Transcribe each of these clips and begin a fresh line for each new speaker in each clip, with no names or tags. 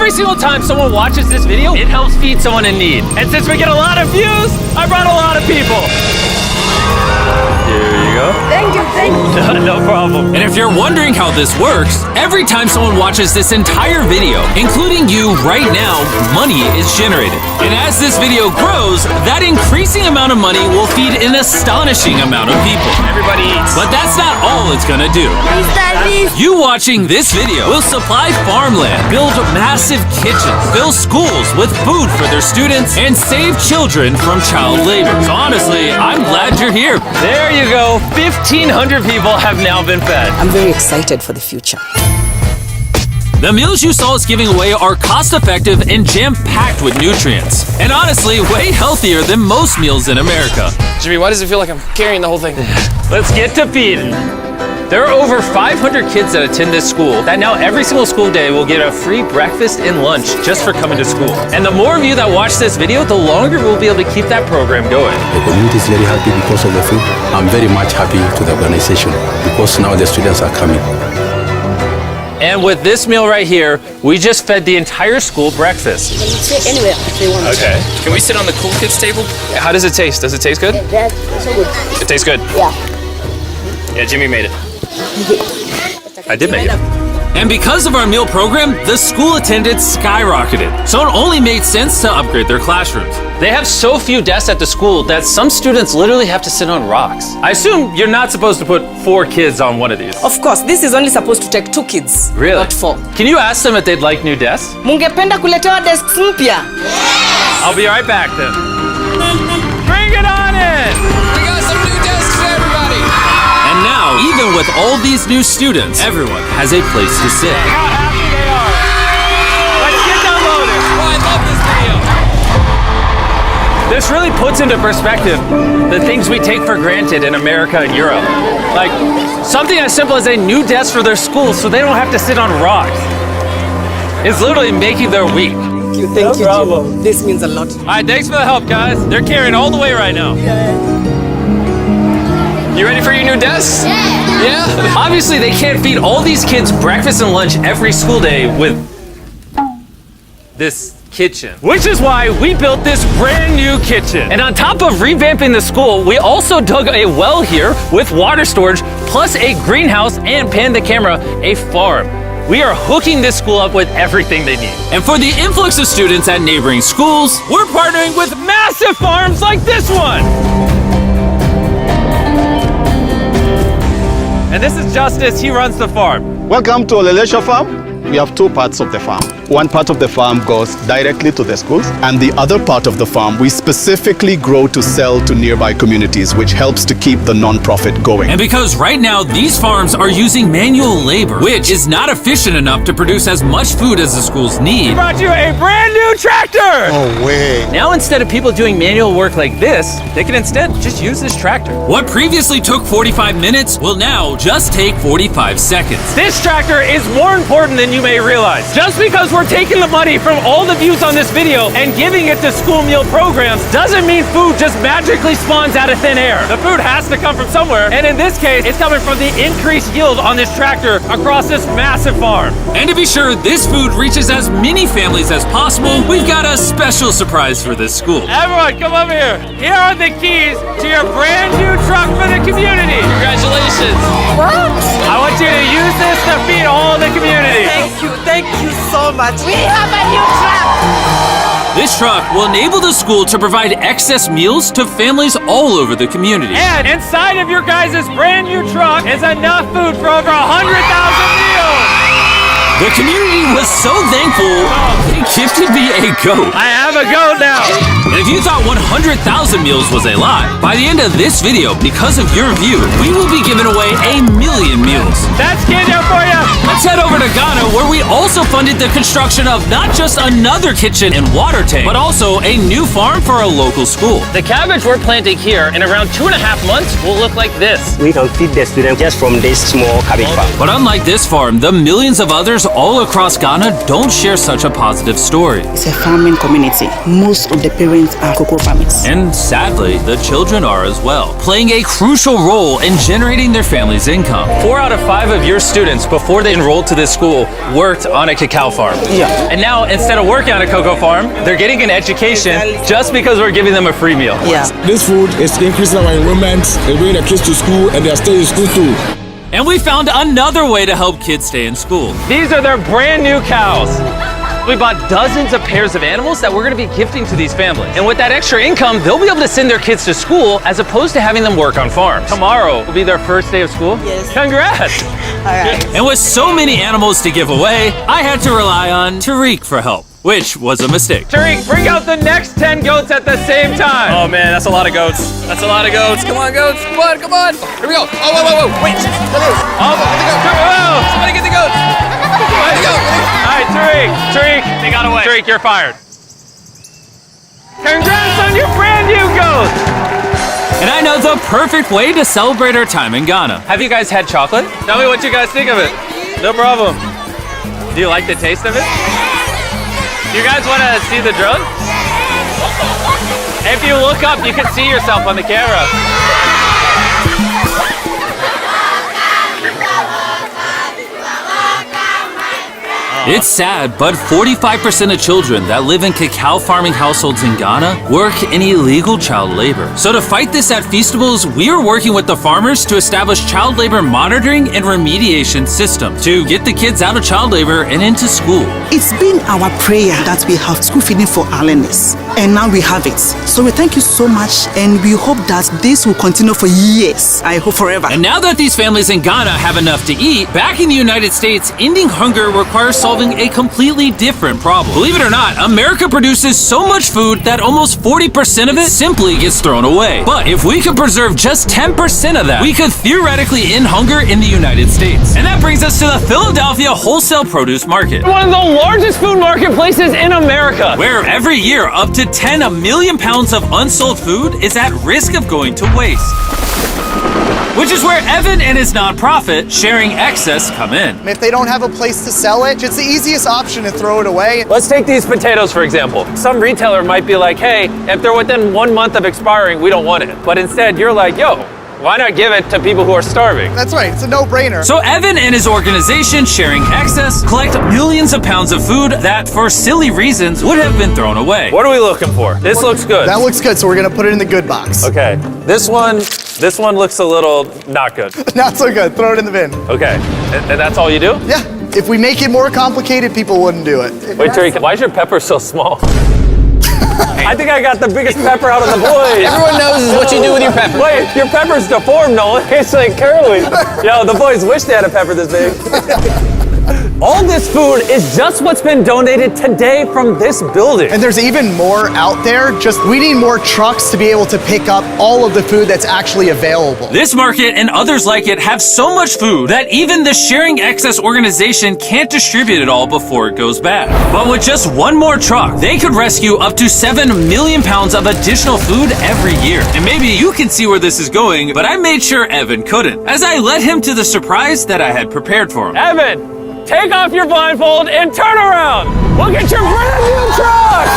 every single time someone watches this video, it helps feed someone in need. And since we get a lot of views, I brought a lot of people. Here you go.
Thank you, thank you.
No problem. And if you're wondering how this works, every time someone watches this entire video, including you right now, money is generated. And as this video grows, that increasing amount of money will feed an astonishing amount of people. Everybody eats. But that's not all it's gonna do. You watching this video will supply farmland, build massive kitchens, fill schools with food for their students, and save children from child labor. So honestly, I'm glad you're here. There you go. 1,500 people have now been fed.
I'm very excited for the future.
The meals you saw us giving away are cost-effective and jam-packed with nutrients. And honestly, way healthier than most meals in America.
Jimmy, why does it feel like I'm carrying the whole thing?
Let's get to feeding. There are over 500 kids that attend this school that now every single school day will get a free breakfast and lunch just for coming to school. And the more of you that watch this video, the longer we'll be able to keep that program going.
The community is very happy because of the food. I'm very much happy to the organization because now the students are coming.
And with this meal right here, we just fed the entire school breakfast.
Sit anywhere if they want.
Okay. Can we sit on the cool kids table? How does it taste? Does it taste good?
That's so good.
It tastes good.
Yeah.
Yeah, Jimmy made it.
I did make it. And because of our meal program, the school attendance skyrocketed. So it only made sense to upgrade their classrooms. They have so few desks at the school that some students literally have to sit on rocks. I assume you're not supposed to put 4 kids on one of these.
Of course, this is only supposed to take 2 kids.
Really?
Not 4.
Can you ask them if they'd like new desks?
Mungependa kuletewa desks mpya?
I'll be right back then. Bring it on in!
We got some new desks for everybody!
And now, even with all these new students, everyone has a place to sit. How happy they are! Let's get downloaded!
Oh, I love this video!
This really puts into perspective the things we take for granted in America and Europe. Like, something as simple as a new desk for their school so they don't have to sit on rocks. It's literally making their week.
Thank you, Jim. This means a lot.
All right, thanks for the help, guys. They're carrying all the way right now.
You ready for your new desks? Yeah?
Obviously, they can't feed all these kids breakfast and lunch every school day with this kitchen. Which is why we built this brand new kitchen. And on top of revamping the school, we also dug a well here with water storage, plus a greenhouse and, pan the camera, a farm. We are hooking this school up with everything they need. And for the influx of students at neighboring schools, we're partnering with massive farms like this one. And this is Justice, he runs the farm.
Welcome to Olelesho Farm. We have 2 parts of the farm. One part of the farm goes directly to the schools, and the other part of the farm we specifically grow to sell to nearby communities, which helps to keep the non-profit going.
And because right now these farms are using manual labor, which is not efficient enough to produce as much food as the schools need, we brought you a brand new tractor!
No way.
Now instead of people doing manual work like this, they can instead just use this tractor. What previously took 45 minutes will now just take 45 seconds. This tractor is more important than you may realize. Just because we're taking the money from all the views on this video and giving it to school meal programs doesn't mean food just magically spawns out of thin air. The food has to come from somewhere, and in this case, it's coming from the increased yield on this tractor across this massive farm. And to be sure this food reaches as many families as possible, we've got a special surprise for this school. Everyone, come over here. Here are the keys to your brand new truck for the community.
Congratulations!
I want you to use this to feed all the community.
Thank you so much. We have a new truck.
This truck will enable the school to provide excess meals to families all over the community. And inside of your guys' brand new truck is enough food for over 100,000 meals. The community was so thankful, they gifted me a goat. I have a goat now. And if you thought 100,000 meals was a lot, by the end of this video, because of your view, we will be giving away 1,000,000 meals. That's Kenya for you. Let's head over to Ghana, where we also funded the construction of not just another kitchen and water tank, but also a new farm for a local school. The cabbage we're planting here in around 2.5 months will look like this.
We can feed the students just from this small cabbage farm.
But unlike this farm, the millions of others all across Ghana don't share such a positive story.
It's a farming community. Most of the parents parents are cocoa farmers.
And sadly, the children are as well, playing a crucial role in generating their family's income. 4 out of 5 of your students, before they enrolled to this school, worked on a cacao farm.
Yeah.
And now, instead of working on a cocoa farm, they're getting an education just because we're giving them a free meal.
Yeah.
This food is increasing our enrollment, they bring the kids to school, and they are staying in school too.
And we found another way to help kids stay in school. These are their brand new cows. We bought dozens of pairs of animals that we're gonna be gifting to these families. And with that extra income, they'll be able to send their kids to school as opposed to having them work on farms. Tomorrow will be their first day of school.
Yes.
Congrats!
All right.
And with so many animals to give away, I had to rely on Tariq for help, which was a mistake. Tariq, bring out the next 10 goats at the same time.
Oh man, that's a lot of goats. That's a lot of goats. Come on, goats. Come on, come on. Here we go. Oh, whoa, whoa, whoa. Wait. Somebody get the goats.
All right, Tariq, they got away. Tariq, you're fired. Congrats on your brand new goat! And I know the perfect way to celebrate our time in Ghana. Have you guys had chocolate? Tell me what you guys think of it. No problem. Do you like the taste of it? You guys want to see the drone? If you look up, you can see yourself on the camera. It's sad, but 45% of children that live in cacao farming households in Ghana work in illegal child labor. So to fight this at Feastables, we are working with the farmers to establish child labor monitoring and remediation systems to get the kids out of child labor and into school.
It's been our prayer that we have school feeding for our learners, and now we have it. So we thank you so much, and we hope that this will continue for years. I hope forever.
And now that these families in Ghana have enough to eat, back in the United States, ending hunger requires solving a completely different problem. Believe it or not, America produces so much food that almost 40% of it simply gets thrown away. But if we could preserve just 10% of that, we could theoretically end hunger in the United States. And that brings us to the Philadelphia Wholesale Produce Market, one of the largest food marketplaces in America, where every year up to 10 million pounds of unsold food is at risk of going to waste. Which is where Evan and his nonprofit, Sharing Excess, come in.
If they don't have a place to sell it, it's the easiest option to throw it away.
Let's take these potatoes, for example. Some retailer might be like, hey, if they're within 1 month of expiring, we don't want it. But instead, you're like, yo, why not give it to people who are starving?
That's right, it's a no-brainer.
So Evan and his organization, Sharing Excess, collect millions of pounds of food that, for silly reasons, would have been thrown away. What are we looking for? This looks good.
That looks good, so we're gonna put it in the good box.
Okay, this one looks a little not good.
Not so good, throw it in the bin.
Okay, and that's all you do?
Yeah, if we make it more complicated, people wouldn't do it.
Wait, Tariq, why is your pepper so small? I think I got the biggest pepper out of the boys.
Everyone knows what you do with your pepper.
Wait, your pepper's deformed, Nolan. It's like curly. Yo, the boys wish they had a pepper this big. All this food is just what's been donated today from this building.
And there's even more out there, just we need more trucks to be able to pick up all of the food that's actually available.
This market and others like it have so much food that even the Sharing Excess organization can't distribute it all before it goes bad. But with just one more truck, they could rescue up to 7 million pounds of additional food every year. And maybe you can see where this is going, but I made sure Evan couldn't, as I led him to the surprise that I had prepared for him. Evan! Take off your blindfold and turn around! Look at your brand new truck!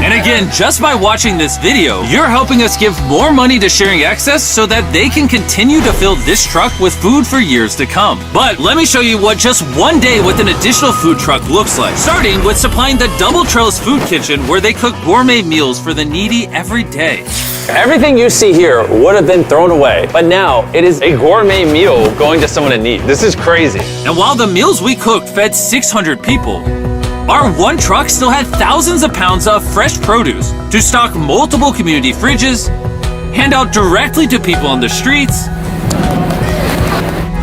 And again, just by watching this video, you're helping us give more money to Sharing Excess so that they can continue to fill this truck with food for years to come. But let me show you what just one day with an additional food truck looks like. Starting with supplying the Double Trails Food Kitchen, where they cook gourmet meals for the needy every day. Everything you see here would have been thrown away, but now it is a gourmet meal going to someone in need. This is crazy. And while the meals we cooked fed 600 people, our one truck still had thousands of pounds of fresh produce to stock multiple community fridges, hand out directly to people on the streets,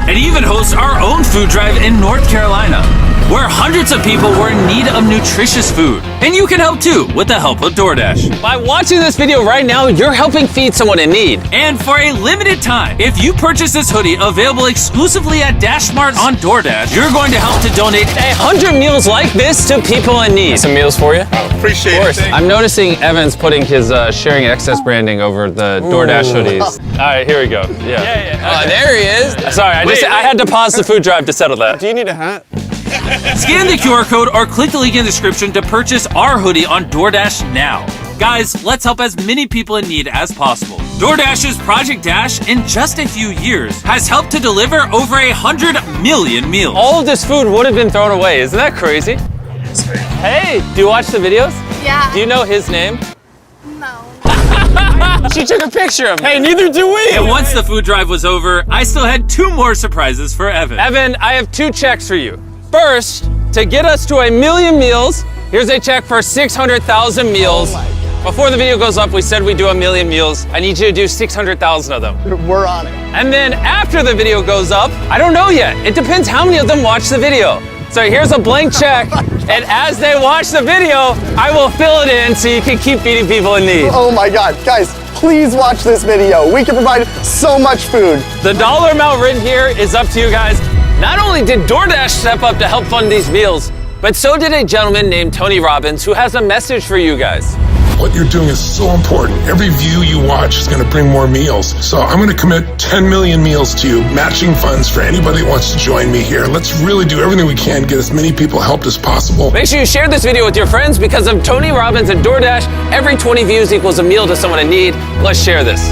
and even host our own food drive in North Carolina, where hundreds of people were in need of nutritious food. And you can help too with the help of DoorDash. By watching this video right now, you're helping feed someone in need. And for a limited time, if you purchase this hoodie available exclusively at DashMart on DoorDash, you're going to help to donate 100 meals like this to people in need.
Some meals for you.
Appreciate it.
Of course. I'm noticing Evan's putting his Sharing Excess branding over the DoorDash hoodies.
All right, here we go. Yeah.
Oh, there he is.
Sorry, I had to pause the food drive to settle that.
Do you need a hat?
Scan the QR code or click the link in the description to purchase our hoodie on DoorDash now. Guys, let's help as many people in need as possible. DoorDash's Project Dash, in just a few years, has helped to deliver over 100 million meals.
All of this food would have been thrown away. Isn't that crazy? Hey, do you watch the videos?
Yeah.
Do you know his name?
No.
She took a picture of him. Hey, neither do we.
And once the food drive was over, I still had 2 more surprises for Evan.
Evan, I have 2 checks for you. First, to get us to 1 million meals, here's a check for 600,000 meals. Before the video goes up, we said we'd do 1 million meals. I need you to do 600,000 of them.
We're on it.
And then after the video goes up, I don't know yet. It depends how many of them watch the video. So here's a blank check, and as they watch the video, I will fill it in so you can keep feeding people in need.
Oh my God, guys, please watch this video. We can provide so much food.
The dollar amount written here is up to you guys. Not only did DoorDash step up to help fund these meals, but so did a gentleman named Tony Robbins who has a message for you guys.
What you're doing is so important. Every view you watch is going to bring more meals. So I'm going to commit 10 million meals to you, matching funds for anybody that wants to join me here. Let's really do everything we can to get as many people helped as possible.
Make sure you share this video with your friends because of Tony Robbins and DoorDash. Every 20 views equals a meal to someone in need. Let's share this.